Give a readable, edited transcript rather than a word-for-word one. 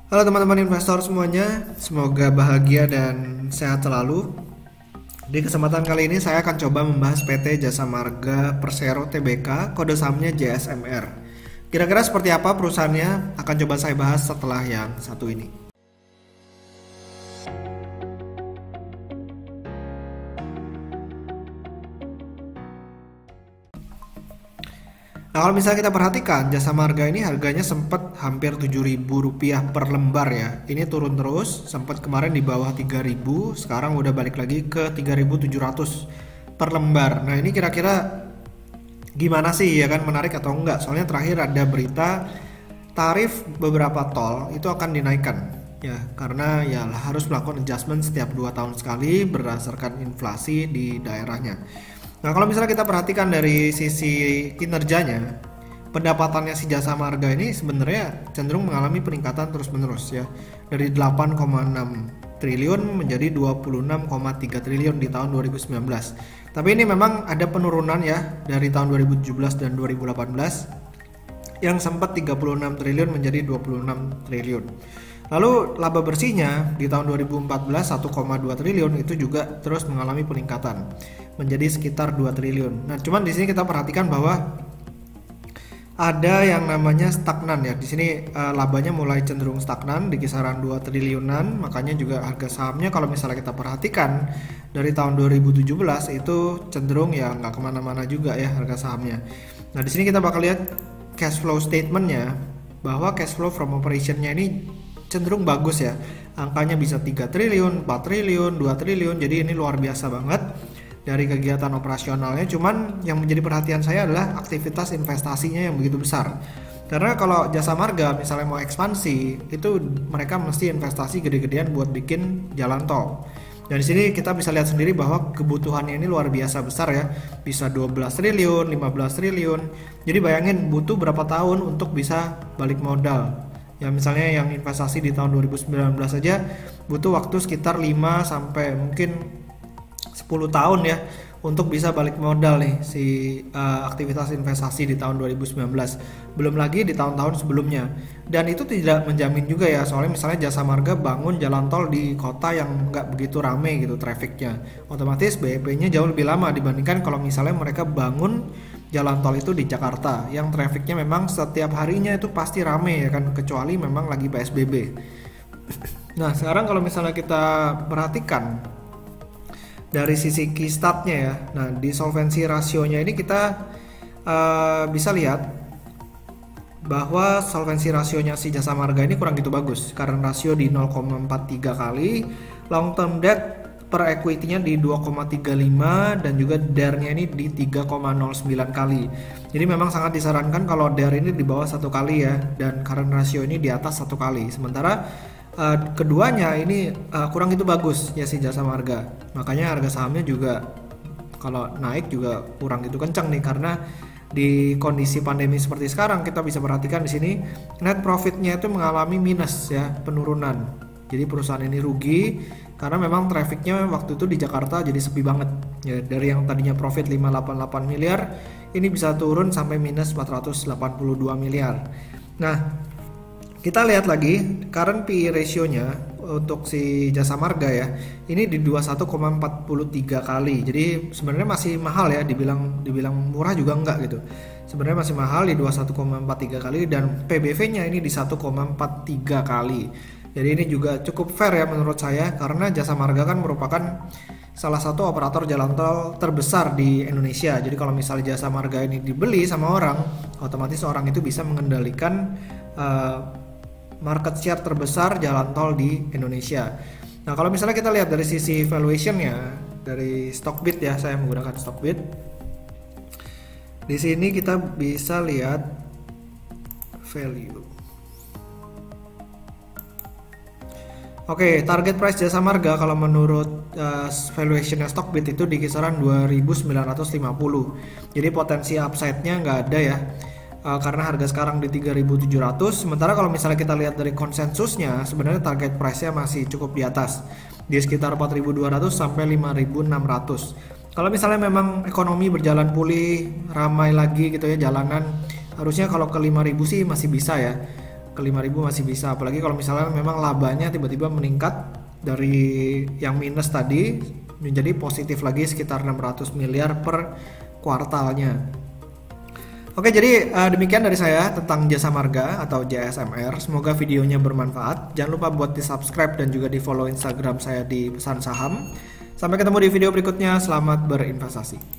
Halo teman-teman investor semuanya, semoga bahagia dan sehat selalu. Di kesempatan kali ini saya akan coba membahas PT Jasa Marga Persero Tbk, kode sahamnya JSMR. Kira-kira seperti apa perusahaannya akan coba saya bahas setelah yang satu ini. Nah, kalau misalnya kita perhatikan, Jasa Marga ini harganya sempat hampir Rp7.000 per lembar ya. Ini turun terus, sempat kemarin di bawah 3.000, sekarang udah balik lagi ke 3.700 per lembar. Nah, ini kira-kira gimana sih ya kan, menarik atau enggak? Soalnya terakhir ada berita tarif beberapa tol itu akan dinaikkan ya, karena ya harus melakukan adjustment setiap 2 tahun sekali berdasarkan inflasi di daerahnya. Nah, kalau misalnya kita perhatikan dari sisi kinerjanya, pendapatannya si Jasa Marga ini sebenarnya cenderung mengalami peningkatan terus-menerus ya. Dari 8,6 triliun menjadi 26,3 triliun di tahun 2019. Tapi ini memang ada penurunan ya dari tahun 2017 dan 2018 yang sempat 36 triliun menjadi 26 triliun. Lalu laba bersihnya di tahun 2014 1,2 triliun itu juga terus mengalami peningkatan menjadi sekitar 2 triliun. Nah, cuman di sini kita perhatikan bahwa ada yang namanya stagnan ya. Di sini labanya mulai cenderung stagnan di kisaran 2 triliunan, makanya juga harga sahamnya kalau misalnya kita perhatikan dari tahun 2017 itu cenderung ya nggak kemana-mana juga ya harga sahamnya. Nah, di sini kita bakal lihat cash flow statementnya, bahwa cash flow from operationnya ini cenderung bagus ya, angkanya bisa 3 triliun, 4 triliun, 2 triliun, jadi ini luar biasa banget dari kegiatan operasionalnya. Cuman yang menjadi perhatian saya adalah aktivitas investasinya yang begitu besar, karena kalau Jasa Marga misalnya mau ekspansi, itu mereka mesti investasi gede-gedean buat bikin jalan tol. Dan di sini kita bisa lihat sendiri bahwa kebutuhannya ini luar biasa besar ya, bisa 12 triliun, 15 triliun. Jadi bayangin butuh berapa tahun untuk bisa balik modal. Ya misalnya yang investasi di tahun 2019 saja butuh waktu sekitar 5 sampai mungkin 10 tahun ya untuk bisa balik modal nih si aktivitas investasi di tahun 2019. Belum lagi di tahun-tahun sebelumnya. Dan itu tidak menjamin juga ya, soalnya misalnya Jasa Marga bangun jalan tol di kota yang nggak begitu rame gitu trafiknya, otomatis BEP-nya jauh lebih lama dibandingkan kalau misalnya mereka bangun jalan tol itu di Jakarta yang trafiknya memang setiap harinya itu pasti rame ya kan, kecuali memang lagi PSBB. Nah, sekarang kalau misalnya kita perhatikan dari sisi key stat-nya ya, nah di solvency rasionya ini kita bisa lihat bahwa solvency rasionya si Jasa Marga ini kurang gitu bagus, karena rasio di 0,43 kali, long term debt per equity-nya di 2,35 dan juga DAR-nya ini di 3,09 kali. Jadi memang sangat disarankan kalau DAR ini di bawah 1 kali ya, dan current ratio ini di atas 1 kali. Sementara keduanya ini kurang itu bagus ya si Jasa Marga. Makanya harga sahamnya juga kalau naik juga kurang gitu kencang nih, karena di kondisi pandemi seperti sekarang kita bisa perhatikan di sini net profitnya itu mengalami minus ya, penurunan. Jadi perusahaan ini rugi karena memang trafficnya waktu itu di Jakarta jadi sepi banget ya, dari yang tadinya profit 588 miliar ini bisa turun sampai minus 482 miliar. Nah, kita lihat lagi current PE ratio-nya untuk si Jasa Marga ya, ini di 21,43 kali. Jadi sebenarnya masih mahal ya, dibilang murah juga enggak gitu. Sebenarnya masih mahal di 21,43 kali, dan PBV-nya ini di 1,43 kali. Jadi ini juga cukup fair ya menurut saya, karena Jasa Marga kan merupakan salah satu operator jalan tol terbesar di Indonesia. Jadi kalau misalnya Jasa Marga ini dibeli sama orang, otomatis orang itu bisa mengendalikan market share terbesar jalan tol di Indonesia. Nah, kalau misalnya kita lihat dari sisi valuation-nya dari Stockbit ya, saya menggunakan Stockbit. Di sini kita bisa lihat value. Oke, target price Jasa Marga kalau menurut valuation-nya Stockbit itu di kisaran 2.950. Jadi potensi upside-nya nggak ada ya, karena harga sekarang di 3.700. Sementara kalau misalnya kita lihat dari konsensusnya, sebenarnya target price-nya masih cukup di atas, di sekitar 4.200 sampai 5.600. Kalau misalnya memang ekonomi berjalan pulih, ramai lagi gitu ya jalanan, harusnya kalau ke 5.000 sih masih bisa ya. ke 5.000 masih bisa, apalagi kalau misalnya memang labanya tiba-tiba meningkat dari yang minus tadi menjadi positif lagi sekitar 600 miliar per kuartalnya. Oke, jadi demikian dari saya tentang Jasa Marga atau JSMR. Semoga videonya bermanfaat. Jangan lupa buat di subscribe dan juga di follow Instagram saya di Pesan Saham. Sampai ketemu di video berikutnya. Selamat berinvestasi.